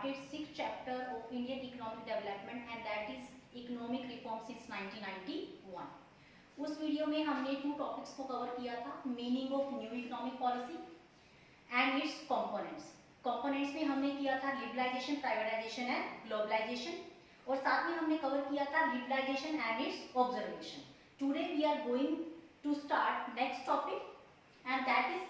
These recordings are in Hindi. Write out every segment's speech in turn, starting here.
started sixth chapter of Indian economic development and that is economic reform since 1991. उस वीडियो में हमने 2 टॉपिक्स को कवर किया था, meaning of new economic policy and it's components. Components में हमने किया था लिबरलाइजेशन, प्राइवेटाइजेशन एंड ग्लोबलाइजेशन, और साथ में हमने कवर किया था liberalisation and its observation. Today we are going to start next topic and that is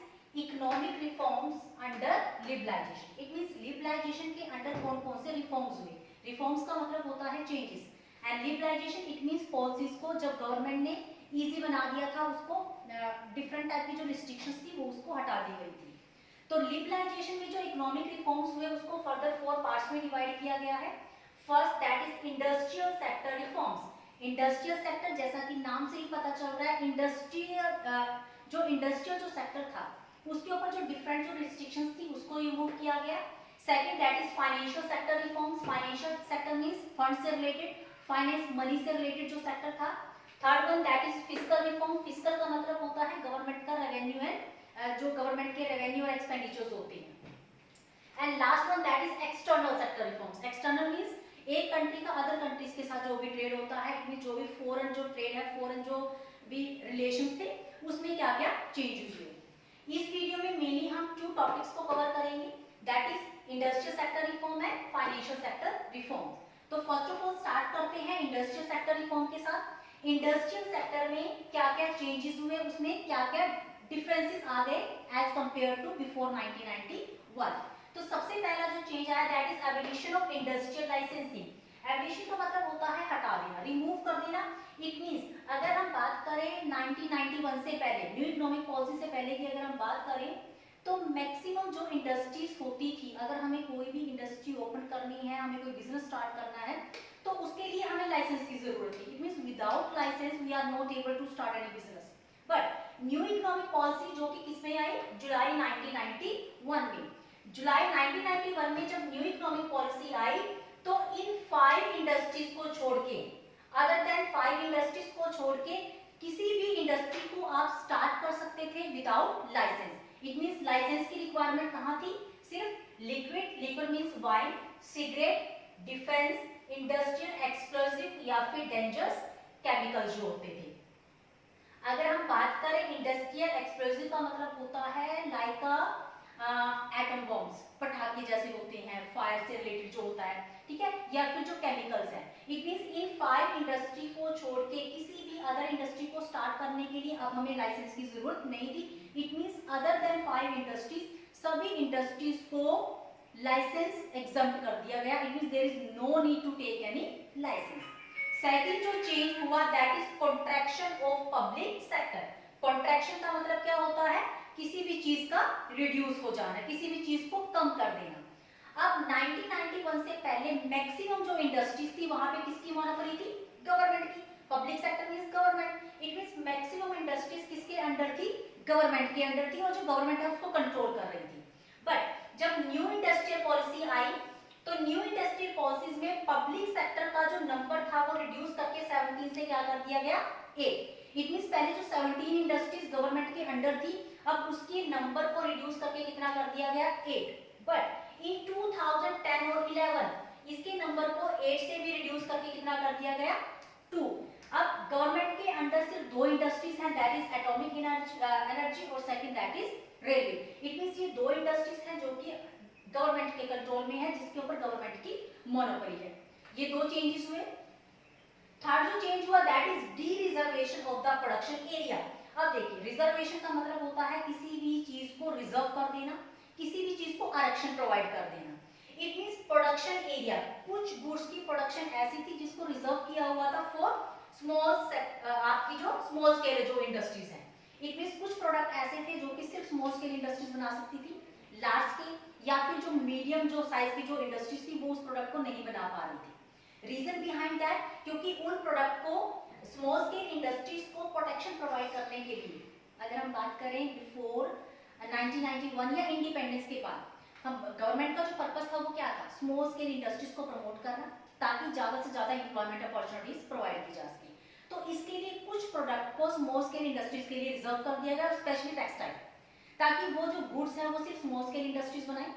economic reforms under liberalisation. It means liberalisation के अंडर कौन कौन से रिफॉर्म्स हुए। रिफॉर्म्स का मतलब होता है changes, and liberalisation it means policies को जब गवर्नमेंट ने इजी बना दिया था, उसको डिफरेंट टाइप की जो रिस्ट्रिक्शंस थी वो उसको हटा दी गई थी। तो लिबरलाइजेशन में जो इकोनॉमिक रिफॉर्म्स हुए उसको फर्दर 4 पार्ट्स में डिवाइड किया गया है। First that is industrial sector reforms. Industrial sector जैसा कि नाम से ही पता चल रहा है, इंडस्ट्रियल जो सेक्टर था उसके ऊपर जो डिफरेंट जो रिस्ट्रिक्शंस थी उसको रिमूव किया गया। Second that is financial sector reforms. Financial sector means fund से रिलेटेड, फाइनेंस मनी से रिलेटेड जो सेक्टर था। Third one that is fiscal reform. Fiscal का मतलब होता है गवर्नमेंट का रेवेन्यू है, जो गवर्नमेंट के रेवेन्यू और एक्सपेंडिचर्स होते हैं। And last one that is external sector reforms. External means एक कंट्री का अदर कंट्रीज के साथ जो भी ट्रेड होता है, जो भी फॉरेन जो ट्रेड है, फॉरेन जो भी रिलेशंस थे उसमें क्या क्या चेंजेस हुए। इस वीडियो में मेनली हम 2 टॉपिक्स को कवर करेंगे, that is industrial sector reform and financial sector reform. तो फर्स्ट ऑफ ऑल स्टार्ट करते हैं इंडस्ट्रियल सेक्टर रिफॉर्म के साथ। इंडस्ट्रियल सेक्टर में क्या क्या चेंजेस हुए, उसमें क्या क्या डिफरेंसेस आ गए एज कंपेयर टू बिफोर 1991। तो सबसे पहला जो चेंज आया that is abolition of industrial licensing. Abolition का मतलब होता है हटा देना, रिमूव कर देना। इट मींस अगर हम बात करें 1991 से पहले, न्यू इकोनॉमिक पॉलिसी से पहले की अगर हम बात करें तो मैक्सिमम जो इंडस्ट्रीज होती थी, अगर हमें कोई भी इंडस्ट्री ओपन करनी है, हमें कोई बिजनेस स्टार्ट करना है तो उसके लिए हमें लाइसेंस की जरूरत थी। It means without licence we are not able to start any business. But new economic policy जो कि किसमें आई, जुलाई 1991 में। जुलाई 1991 में जब न्यू इकोनॉमिक पॉलिसी आई तो इन 5 इंडस्ट्रीज को छोड़ के, अदर देन 5 इंडस्ट्रीज को छोड़ के किसी भी इंडस्ट्री को आप स्टार्ट कर सकते थे without licence. It means licence की रिक्वायरमेंट कहां थी, सिर्फ liquid means wine, cigarette, defence, industrial explosive या फिर डेंजरस केमिकल्स जो होते थे। अगर हम बात करें इंडस्ट्रियल एक्सप्लोसिव का मतलब होता है लाइक एटम बॉम्ब्स, पटाखे जैसे होते हैं, फायर से रिलेटेड जो होता है, ठीक है, या फिर जो केमिकल्स हैं। इट मींस इन 5 इंडस्ट्री को छोड़ के किसी भी अदर इंडस्ट्री को स्टार्ट करने के लिए अब हमें लाइसेंस की जरूरत नहीं थी। It means other than 5 industries, सभी इंडस्ट्रीज को लाइसेंस एग्जम्प्ट कर दिया गया। It means there is no need to take any licence. Second जो चेंज हुआ that is contraction of public sector. Contraction का मतलब क्या होता है, किसी भी चीज का रिड्यूस हो जाना, किसी भी चीज को कम कर देना। अब 1991 से पहले मैक्सिमम जो इंडस्ट्रीज थी वहां पे किसकी मोनोपोली थी, गवर्नमेंट की। Public sector means government. It means maximum industries किसके अंडर थी, गवर्नमेंट के अंडर थी, और जो गवर्नमेंट है उसको कंट्रोल कर रही थी। बट जब न्यू इंडस्ट्रियल पॉलिसी आई तो न्यू इंडस्ट्रियल पॉलिसीज में पब्लिक सेक्टर का जो नंबर था वो रिड्यूस करके 17 से क्या कर दिया गया, 8। इट मींस पहले जो 17 इंडस्ट्रीज गवर्नमेंट के अंडर थी, अब उसके नंबर को रिड्यूस करके कितना कर दिया गया, 8। बट इन 2010 और 11 इसके नंबर को 8 से भी रिड्यूस करके कितना कर दिया गया, 2। अब गवर्नमेंट के अंडर सिर्फ 2 इंडस्ट्रीज हैं, दैट इज एटॉमिक एनर्जी और second that is railway. It means ये 2 इंडस्ट्रीज हैं जो कि गवर्नमेंट के कंट्रोल में है, जिसके ऊपर गवर्नमेंट की मोनोपोली है। ये 2 चेंजेस हुए। थर्ड जो चेंज हुआ that is D reservation of the production area. अब देखिए रिजर्वेशन का मतलब होता है किसी भी चीज को रिजर्व कर देना, किसी भी चीज को आरक्षण प्रोवाइड कर देना। इट मींस प्रोडक्शन एरिया, कुछ गुड्स की प्रोडक्शन ऐसी थी जिसको रिजर्व किया हुआ था फॉर आपकी जो स्मॉल स्केल जो इंडस्ट्रीज हैं। इट मींस कुछ प्रोडक्ट ऐसे थे जो कि सिर्फ स्मॉल स्केल इंडस्ट्रीज बना सकती थी, लार्ज स्केल या फिर जो मीडियम जो साइज की जो इंडस्ट्रीज थी वो उस प्रोडक्ट को नहीं बना पा रही थी। रीजन बिहाइंड दैट, क्योंकि उन प्रोडक्ट को स्मॉल स्केल इंडस्ट्रीज को प्रोटेक्शन प्रोवाइड करने के लिए, अगर हम बात करें बिफोर 1991 या इंडिपेंडेंस के बाद, हम गवर्नमेंट का जो पर्पस था वो क्या था, स्मॉल स्केल इंडस्ट्रीज को प्रमोट करना ताकि ज्यादा से ज्यादा एम्प्लॉयमेंट अपॉर्चुनिटीज प्रोवाइड की जा सके। तो इसके लिए कुछ प्रोडक्ट को स्मॉल स्केल इंडस्ट्रीज के लिए रिजर्व कर दिया गया, स्पेशली टेक्सटाइल, ताकि वो जो गुड्स हैं वो सिर्फ स्मॉल स्केल इंडस्ट्रीज बनाए।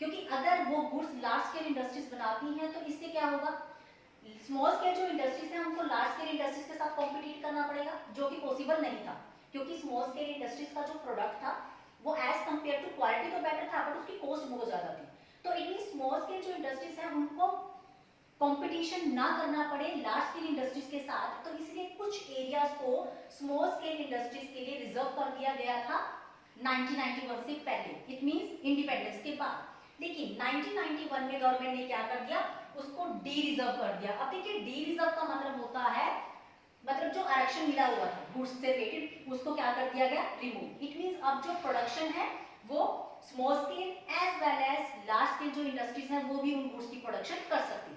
क्योंकि अगर वो गुड्स लार्ज स्केल इंडस्ट्रीज बनाती हैं तो इससे क्या होगा, स्मॉल स्केल जो इंडस्ट्रीज है उनको लार्ज स्केल इंडस्ट्रीज के साथ कॉम्पिटिट करना पड़ेगा, जो कि पॉसिबल नहीं था, क्योंकि स्मॉल स्केल इंडस्ट्रीज का जो प्रोडक्ट था वो एज कंपेयर टू क्वालिटी तो बेटर था बट उसकी कॉस्ट बहुत ज्यादा थी। तो इट मीन स्मॉल स्केल जो इंडस्ट्रीज है उनको कंपटीशन ना करना पड़े लार्ज स्केल इंडस्ट्रीज के साथ, तो इसलिए कुछ एरियाज को स्मॉल स्केल इंडस्ट्रीज के लिए रिजर्व कर दिया गया था 1991 से पहले, इट मींस इंडिपेंडेंस के बाद। लेकिन 1991 में गवर्नमेंट ने क्या कर दिया, उसको डी रिजर्व कर दिया। अब देखिए डी रिजर्व का मतलब होता है, मतलब जो आरक्षण मिला हुआ था गुड्स से रिलेटेड उसको क्या कर दिया गया, रिमूव। इट मींस अब जो प्रोडक्शन है वो small scale as well as large scale जो इंडस्ट्रीज है वो भी उन गुड्स की प्रोडक्शन कर सकती थी।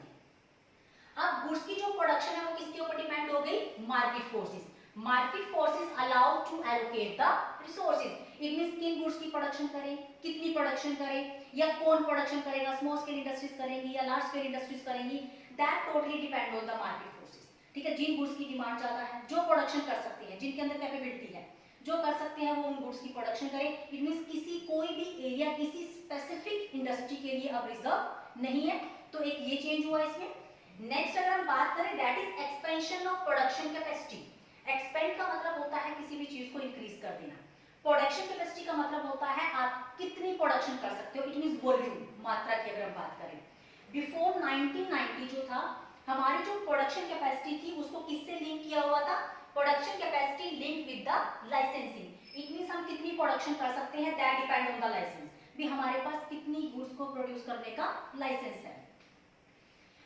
अब गुड्स की जो प्रोडक्शन है वो किसके ऊपर डिपेंड हो गई, market forces. Market forces allow to allocate the resources. It means किन गुड्स की प्रोडक्शन करें, कितनी प्रोडक्शन करें, या कौन प्रोडक्शन करेगा, स्मॉल स्केल इंडस्ट्रीज करेंगी या लार्ज स्केल इंडस्ट्रीज करेंगी, that totally depend on the market forces. ठीक है, जिन गुड्स की डिमांड ज्यादा है, जो प्रोडक्शन कर सकते हैं, जिनके अंदर कैपेबिलिटी है, जो कर सकते हैं वो उन गुड्स की प्रोडक्शन करें। इट मींस किसी कोई भी एरिया किसी स्पेसिफिक इंडस्ट्री के लिए अब रिजर्व नहीं है। तो एक ये चेंज हुआ इसमें। नेक्स्ट अगर हम बात करें that is expansion of production capacity. Expand का मतलब होता है किसी भी चीज को इंक्रीज कर देना। प्रोडक्शन कैपेसिटी का मतलब होता है आप कितनी प्रोडक्शन कर सकते हो, इट मींस वॉल्यूम, मात्रा की अगर हम बात करें। बिफोर 1990 जो था, हमारी जो प्रोडक्शन कैपेसिटी थी उसको किससे लिंक किया हुआ था, production capacity link with the licensing. It means हम कितनी प्रोडक्शन कर सकते हैं, that depend on the licence, भी हमारे पास कितनी गुड्स को प्रोड्यूस करने का लाइसेंस है।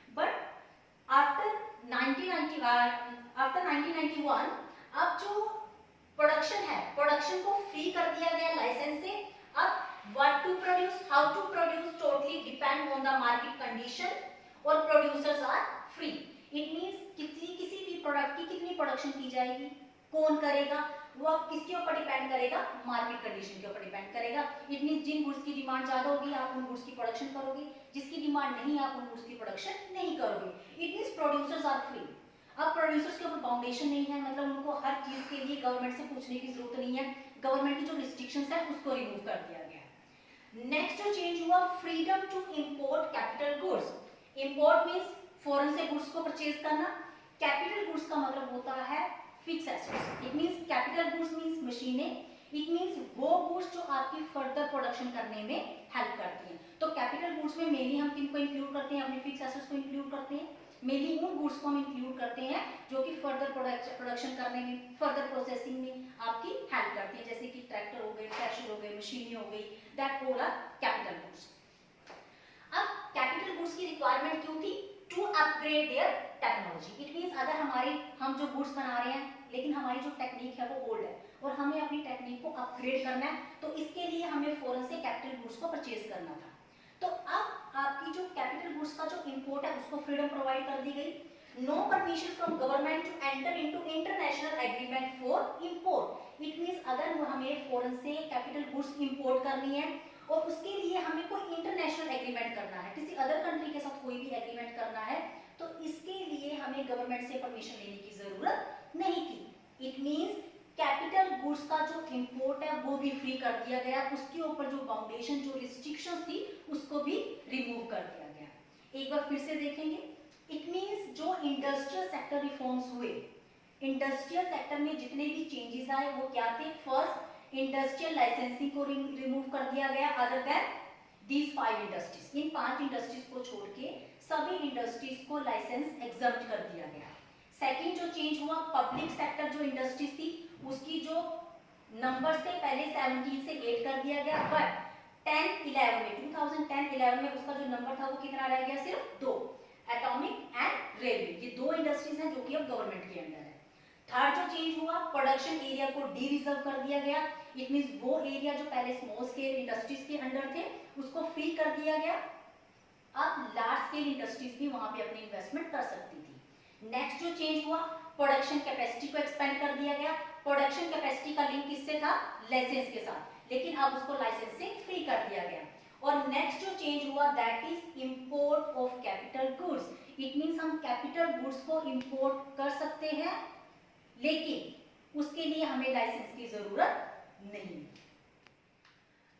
बट आफ्टर 1991 अब जो प्रोडक्शन है, प्रोडक्शन को फ्री कर दिया गया लाइसेंस से। अब what to produce, how to produce totally depend on the market condition और producers are free. It means किसी भी प्रोडक्ट की कितनी प्रोडक्शन की जाएगी, कौन करेगा, वो अब किसके ऊपर डिपेंड करेगा, मार्केट कंडीशन के ऊपर डिपेंड करेगा। इट मींस जिन गुड्स की डिमांड ज्यादा होगी आप उन गुड्स की प्रोडक्शन करोगे, जिसकी डिमांड नहीं आप उन गुड्स की प्रोडक्शन नहीं करोगे। It means producers are free. अब प्रोड्यूसर्स के ऊपर बाउंडेशन नहीं है, मतलब उनको हर चीज के लिए गवर्नमेंट से पूछने की जरूरत नहीं है, गवर्नमेंट की जो रिस्ट्रिक्शंस है उसको रिमूव कर दिया गया। नेक्स्ट जो चेंज हुआ, freedom to import capital goods. Import means foreign से गुड्स को परचेज करना, कैपिटल गुड्स का मतलब होता है fix assets. It means capital goods means मशीनें, इट मींस वो गुड्स जो आपकी फर्दर प्रोडक्शन करने में हेल्प करती हैं। तो कैपिटल गुड्स में मेनली हम किनको इंक्लूड करते हैं, अपने फिक्स एसेट्स को इंक्लूड करते हैं। मेनली उन गुड्स को हम इंक्लूड करते हैं जो कि फर्दर प्रोडक्शन करने में, फर्दर प्रोसेसिंग में आपकी हेल्प करती हैं, जैसे कि ट्रैक्टर हो गए, थ्रेशर हो गए, मशीनें हो गई, that all are capital goods. अब कैपिटल गुड्स की रिक्वायरमेंट क्यों थी, to upgrade their technology. It means अगर हम जो गुड्स बना रहे हैं लेकिन हमारी जो टेक्निक है वो ओल्ड है और हमें अपनी टेक्निक को अपग्रेड करना है, तो इसके लिए हमें फॉरेन से कैपिटल गुड्स को परचेज करना था। तो अब आपकी जो कैपिटल गुड्स का जो इंपोर्ट है उसको फ्रीडम प्रोवाइड कर दी गई। No permission from government to enter into international agreement for import. It means अगर हमें फॉरेन से कैपिटल गुड्स इंपोर्ट करनी है और उसके लिए हमें कोई इंटरनेशनल एग्रीमेंट करना है, किसी अदर कंट्री के साथ कोई भी एग्रीमेंट करना है, तो इसके लिए हमें गवर्नमेंट से परमिशन लेने की जरूरत नहीं थी। इट मींस कैपिटल गुड्स का जो इंपोर्ट है वो भी फ्री कर दिया गया, उसके ऊपर जो बाउंडेशन, जो रिस्ट्रिक्शंस थी उसको भी रिमूव कर दिया गया। एक बार फिर से देखेंगे। इट मींस जो इंडस्ट्रियल सेक्टर रिफॉर्म्स हुए, इंडस्ट्रियल सेक्टर में जितने भी चेंजेस आए वो क्या थे, फर्स्ट इंडस्ट्रियल लाइसेंसिंग को रिमूव कर दिया गया, other than these 5 industries. In 5 industries को छोड़ के सभी इंडस्ट्रीज को लाइसेंस एग्जम्प्ट कर दिया गया। सेकंड जो चेंज हुआ, पब्लिक सेक्टर जो इंडस्ट्रीज थी उसकी जो नंबर्स थे पहले 17 से 8 कर दिया गया, बट 2010-11 में उसका जो नंबर था वो कितना रह गया, सिर्फ 2, एटॉमिक एंड रेलवे। ये 2 इंडस्ट्रीज हैं जो कि अब गवर्नमेंट के अंडर है। थर्ड जो चेंज हुआ, प्रोडक्शन एरिया को डी रिजर्व कर दिया गया। इट मींस वो एरिया जो पहले स्मॉल स्केल इंडस्ट्रीज के अंडर थे उसको फ्री कर दिया गया। अब लार्ज स्केल इंडस्ट्रीज भी वहां पे अपनी इन्वेस्टमेंट कर सकती थी। नेक्स्ट जो चेंज हुआ, प्रोडक्शन कैपेसिटी को एक्सपेंड कर दिया गया। प्रोडक्शन कैपेसिटी का लिंक किससे था, लाइसेंस के साथ, लेकिन अब उसको लाइसेंस से फ्री कर दिया गया। और नेक्स्ट जो चेंज हुआ that is import of capital goods. It means हम कैपिटल गुड्स को इंपोर्ट कर सकते हैं लेकिन उसके लिए हमें लाइसेंस की जरूरत नहीं।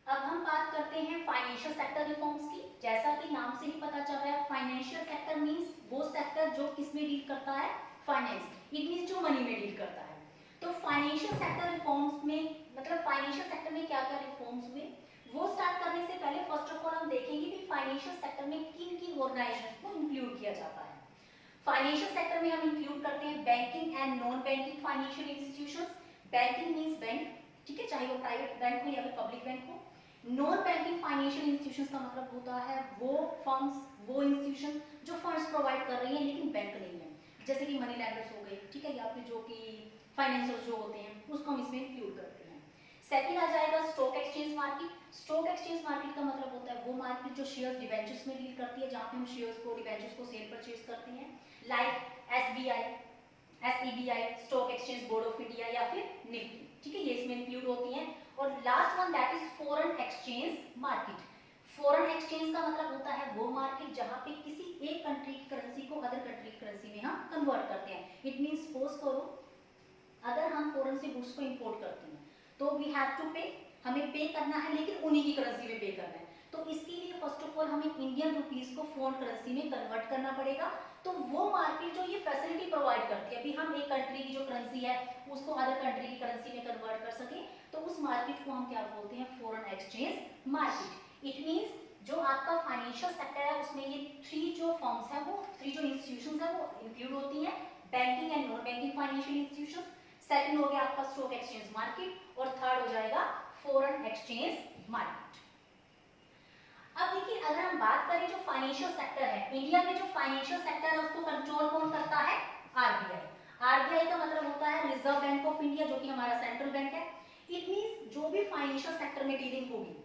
अब हम बात करते हैं फाइनेंशियल सेक्टर रिफॉर्म्स की। जैसा कि नाम से ही पता चल रहा है, फाइनेंशियल सेक्टर मींस वो सेक्टर जो किसमें डील करता है, फाइनेंस। इट मींस जो मनी में डील करता है। तो फाइनेंशियल सेक्टर रिफॉर्म्स में मतलब फाइनेंशियल सेक्टर में क्या क्या रिफॉर्म्स हुए, वो स्टार्ट करने से पहले फर्स्ट ऑफ ऑल हम देखेंगे कि फाइनेंशियल सेक्टर में किन किन ऑर्गेनाइजेशंस को इंक्लूड किया जाता है। फाइनेंशियल सेक्टर में हम इंक्लूड करते हैं banking and non banking financial institutions. Banking means bank, ठीक है, चाहे वो प्राइवेट बैंक हो या फिर पब्लिक बैंक हो। नॉन बैंकिंग फाइनेंशियल इंस्टीट्यूशंस का मतलब होता है वो फर्म्स, वो इंस्टीट्यूशन जो फंड्स प्रोवाइड कर रही है लेकिन बैंक नहीं है, जैसे कि मनी लैंडर्स हो गए, ठीक है, या फिर जो कि फाइनेंसर्स जो होते हैं उसको हम इसमें इंक्लूड करते हैं। सेकंड आ जाएगा stock exchange market. Stock exchange market का मतलब होता है वो मार्केट जो शेयर्स डिबेंचर्स में डील करती है, जहां पे हम शेयर्स को डिबेंचर्स को सेल परचेज करते हैं, like SBI, SEBI, stock exchange board of India या फिर निफ्टी, ठीक है, ये इसमें इंक्लूड होती हैं। और last one that is foreign exchange market. Foreign exchange का मतलब होता है वो मार्केट जहां पे किसी एक कंट्री की करेंसी को अदर कंट्री की करेंसी में हम कन्वर्ट करते हैं। इट मींस सपोज करो अगर हम फॉरेन से गुड्स को इंपोर्ट करते हैं तो वी हैव टू पे, हमें पे करना है लेकिन उन्हीं की करेंसी में पे करना है। तो इसके लिए फर्स्ट ऑफ ऑल हमें इंडियन रुपीस को फॉरेन करेंसी में कन्वर्ट करना पड़ेगा। तो वो मार्केट जो ये फैसिलिटी प्रोवाइड करती है, अभी हम एक कंट्री की जो करेंसी है उसको अदर कंट्री की करेंसी में कन्वर्ट कर सके, तो उस मार्केट को हम क्या बोलते हैं, foreign exchange market. It means जो आपका फाइनेंशियल सेक्टर है उसमें ये थ्री जो फर्म्स है, वो थ्री जो इंस्टीट्यूशंस है वो इंक्लूड होती हैं, banking and non banking financial institutions. Second हो गया आपका स्टॉक एक्सचेंज मार्केट और थर्ड हो जाएगा फॉरेन एक्सचेंज मार्केट। अब देखिए अगर हम बात करें जो फाइनेंशियल सेक्टर है, इंडिया में जो फाइनेंशियल सेक्टर है उसको कंट्रोल कौन करता है, आरबीआई। आरबीआई का मतलब होता है रिजर्व बैंक ऑफ इंडिया, जो कि हमारा सेंट्रल बैंक है। इट मींस जो भी फाइनेंशियल सेक्टर में डीलिंग होगी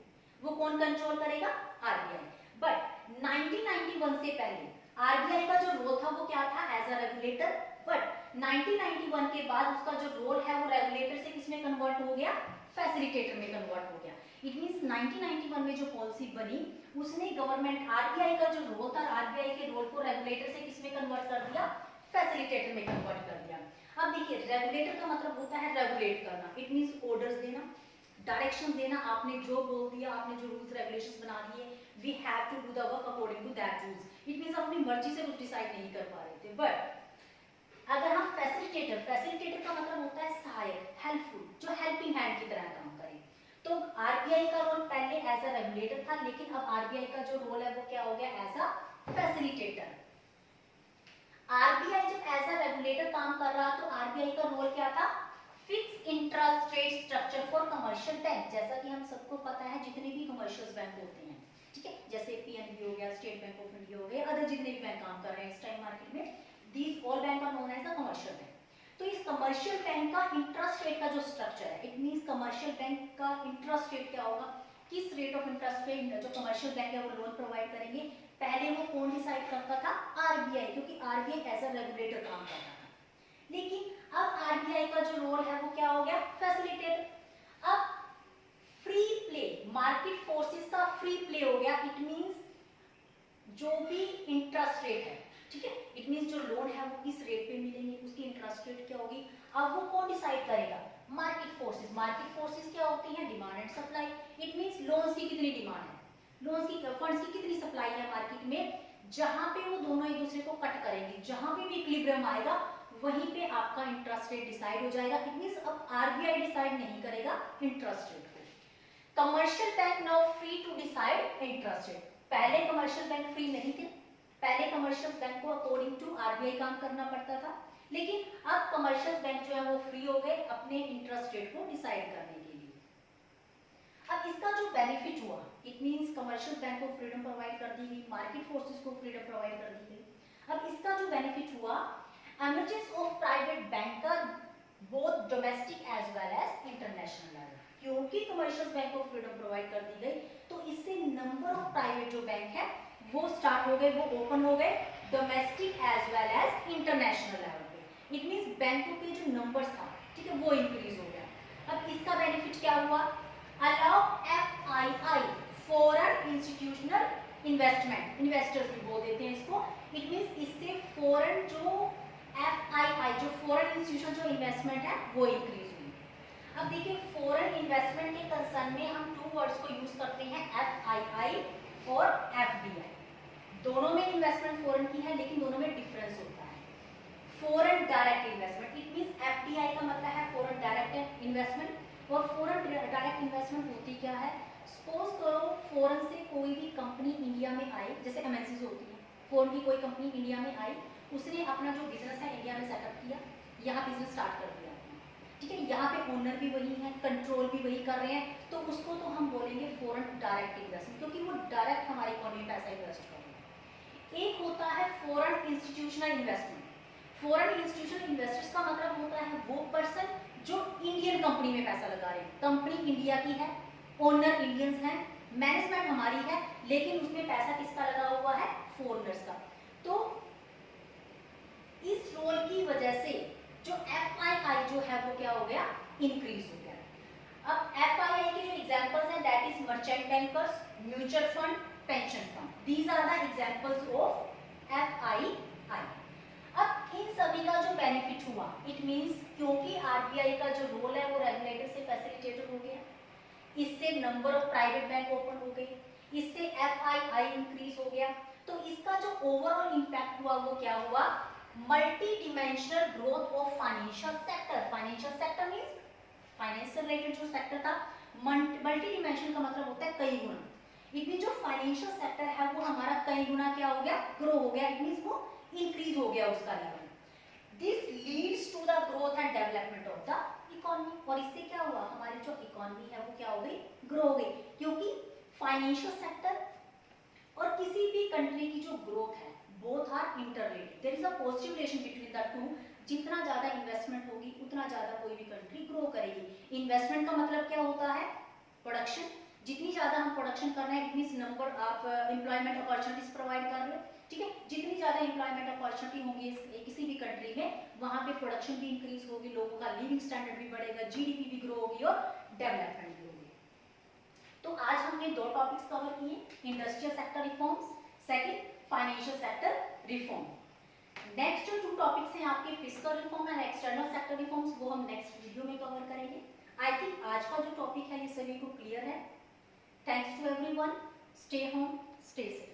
वो कौन कंट्रोल करेगा, आरबीआई। बट 1991 से पहले आरबीआई का जो रोल था वो क्या था, एज अ रेगुलेटर। बट 1991 के बाद उसका जो रोल है वो रेगुलेटर से किसमें कन्वर्ट हो गया, फैसिलिटेटर में कन्वर्ट हो गया। इट मींस 1991 में जो पॉलिसी बनी उसने गवर्नमेंट आरबीआई का जो रोल था, आरबीआई के रोल को रेगुलेटर से किसमें कन्वर्ट कर दिया, फैसिलिटेटर में कन्वर्ट कर दिया। अब देखिए रेगुलेटर का मतलब होता है रेगुलेट करना। इट मींस ऑर्डर्स देना, डायरेक्शन देना, आपने जो बोल दिया, आपने जो रूल्स रेगुलेशंस बना दिए, we have to do the work according to that rules. It means अपनी मर्जी से कुछ डिसाइड नहीं कर पा रहे थे। बट अगर हम फैसिलिटेटर, फैसिलिटेटर का मतलब होता है सहायक, हेल्पफुल, जो हेल्पिंग हैंड की तरह काम करे। तो आरबीआई का रोल पहले एज अ रेगुलेटर था, लेकिन अब आरबीआई का जो रोल है वो क्या हो गया, एज अ फैसिलिटेटर। आरबीआई जब एज अ रेगुलेटर काम कर रहा तो आरबीआई का रोल क्या था, fix interest rate structure for commercial bank. जैसा कि हम सबको पता है जितने भी कमर्शियल बैंक होते हैं, ठीक है, जैसे पीएनबी हो गया, स्टेट बैंक ऑफ इंडिया हो गया, अदर जितने भी बैंक काम कर रहे हैं इस टाइम मार्केट में, these all bank are known as the commercial bank. तो इस कमर्शियल बैंक का इंटरेस्ट रेट का जो स्ट्रक्चर है, इट मींस कमर्शियल बैंक का इंटरेस्ट रेट क्या होगा, किस रेट ऑफ इंटरेस्ट पे जो कमर्शियल बैंक है वो लोन प्रोवाइड करेंगे, पहले वो कौन डिसाइड करता था, आरबीआई, क्योंकि आरबीआई एज अ रेगुलेटर काम करता था। लेकिन अब आरबीआई का जो रोल है वो क्या हो गया, फैसिलिटेटर। अब फ्री प्ले, मार्केट फोर्सेस का फ्री प्ले हो गया। इट मींस जो भी इंटरेस्ट रेट है, ठीक है, इट मींस जो लोन है वो किस रेट पे मिलेंगे, उसकी इंटरेस्ट रेट क्या होगी, अब वो कौन डिसाइड करेगा, मार्केट फोर्सेस। मार्केट फोर्सेस क्या होती हैं, demand and supply. It means loans की कितनी डिमांड है, लोन्स की, फंड्स की कितनी सप्लाई है मार्केट में, जहां पे वो दोनों एक दूसरे को कट करेंगे, जहां पे भी इक्विलिब्रियम आएगा वहीं पे आपका इंटरेस्ट रेट डिसाइड हो जाएगा। इट मींस अब आरबीआई डिसाइड नहीं करेगा इंटरेस्ट रेट को। Commercial bank now free to decide interest rate. पहले कमर्शियल बैंक फ्री नहीं थे, पहले कमर्शियल बैंक को अकॉर्डिंग टू आरबीआई काम करना पड़ता था, लेकिन अब कमर्शियल बैंक जो है वो फ्री हो गए अपने इंटरेस्ट रेट को डिसाइड करने के लिए। अब इसका जो बेनिफिट हुआ, इट मींस कमर्शियल बैंक को फ्रीडम प्रोवाइड कर दी गई, मार्केट फोर्सेस को फ्रीडम प्रोवाइड कर दी गई। अब इसका जो बेनिफिट हुआ, emergence of private banker both domestic as well as international level। क्योंकि कमर्शियल बैंक को फ्रीडम प्रोवाइड कर दी गई तो इससे नंबर ऑफ प्राइवेट जो बैंक है वो स्टार्ट हो गए, वो ओपन हो गए domestic as well as international level पे। इट मींस बैंकों के जो नंबर्स था, ठीक है, वो इंक्रीज हो गया। अब इसका बेनिफिट क्या हुआ, allow FII, foreign institutional investment, investors भी बोल देते हैं इसको। इट मींस इससे फॉरेन जो एफआईआई, जो फॉरेन इंस्टीट्यूशन जो इन्वेस्टमेंट है वो इंक्रीज हुई। अब देखिए फॉरेन इन्वेस्टमेंट के कंसर्न में हम टू वर्ड्स को यूज करते हैं FII और FDI। दोनों में इन्वेस्टमेंट फॉरेन की है लेकिन दोनों में डिफरेंस होता है। Foreign direct investment it means FDI का मतलब है फॉरेन डायरेक्ट इन्वेस्टमेंट। और फॉरेन डायरेक्ट इन्वेस्टमेंट होती क्या है, सपोज करो फॉरेन से कोई भी कंपनी इंडिया में आई, जैसे MNCs होती है, फॉरेन की कोई कंपनी इंडिया में आई, उसने अपना जो बिजनेस है इंडिया में सेटअप किया, यहाँ बिजनेस स्टार्ट कर दिया, ठीक है, यहाँ पे ओनर भी वही है, कंट्रोल भी वही कर रहे हैं, तो उसको तो हम बोलेंगे फॉरेन डायरेक्ट इन्वेस्टमेंट, क्योंकि वो डायरेक्ट हमारी इकोनॉमी में पैसा इन्वेस्ट कर रहे हैं। एक होता है foreign institutional investment. Foreign institutional investors का मतलब होता है वो पर्सन जो इंडियन कंपनी में पैसा लगा रहे हैं, कंपनी इंडिया की है, ओनर इंडियंस हैं, मैनेजमेंट हमारी है, लेकिन उसमें पैसा किसका लगा हुआ है, फॉरेनर्स का। तो इस रोल की वजह से जो FII जो है वो क्या हो गया, इंक्रीज हो गया। अब FII के जो एग्जांपल्स हैं that is merchant bankers, mutual fund, pension fund, these are the examples of FII। अब इन सभी का जो बेनिफिट हुआ, इट मींस क्योंकि RBI का जो रोल है वो रेगुलेटर से फैसिलिटेटर हो गया, इससे number of private bank open हो गए, इससे FII इंक्रीज हो गया, तो इसका जो ओवरऑल इंपैक्ट हुआ वो क्या हुआ, multi dimensional growth of financial sector. Financial sector means finance से रिलेटेड जो सेक्टर था, मल्टी डिमेंशनल का मतलब होता है कई गुना, इट मींस जो फाइनेंशियल सेक्टर है वो हमारा कई गुना क्या हो गया, ग्रो हो गया, इट मींस वो इंक्रीज हो गया उसका level. This leads to the growth and development of the economy, और इससे क्या हुआ, हमारी जो इकोनॉमी है वो क्या हो गई, ग्रो हो गई, क्योंकि फाइनेंशियल सेक्टर और किसी भी कंट्री की जो ग्रोथ है both are interrelated, there is a positive relation between the two. जितना ज्यादा इन्वेस्टमेंट होगी उतना ज्यादा कोई भी कंट्री ग्रो करेगी। इन्वेस्टमेंट का मतलब क्या होता है, प्रोडक्शन, जितनी ज्यादा हम प्रोडक्शन कर रहे हैं it means number of employment opportunities provide कर रहे हैं, ठीक है, जितनी ज्यादा एम्प्लॉयमेंट अपॉर्चुनिटी होंगी किसी भी कंट्री में, वहां पे प्रोडक्शन भी इंक्रीज होगी, लोगों का लिविंग स्टैंडर्ड भी बढ़ेगा, GDP भी ग्रो होगी और डेवलपमेंट भी होगी। तो आज हमने दो टॉपिक्स कवर किए, industrial sector reforms, second financial sector reform. Next जो 2 टॉपिक्स हैं आपके fiscal reform and external sector reforms, वो हम नेक्स्ट वीडियो में कवर करेंगे। आई थिंक आज का जो टॉपिक है ये सभी को क्लियर है। Thanks to everyone, stay home, stay safe.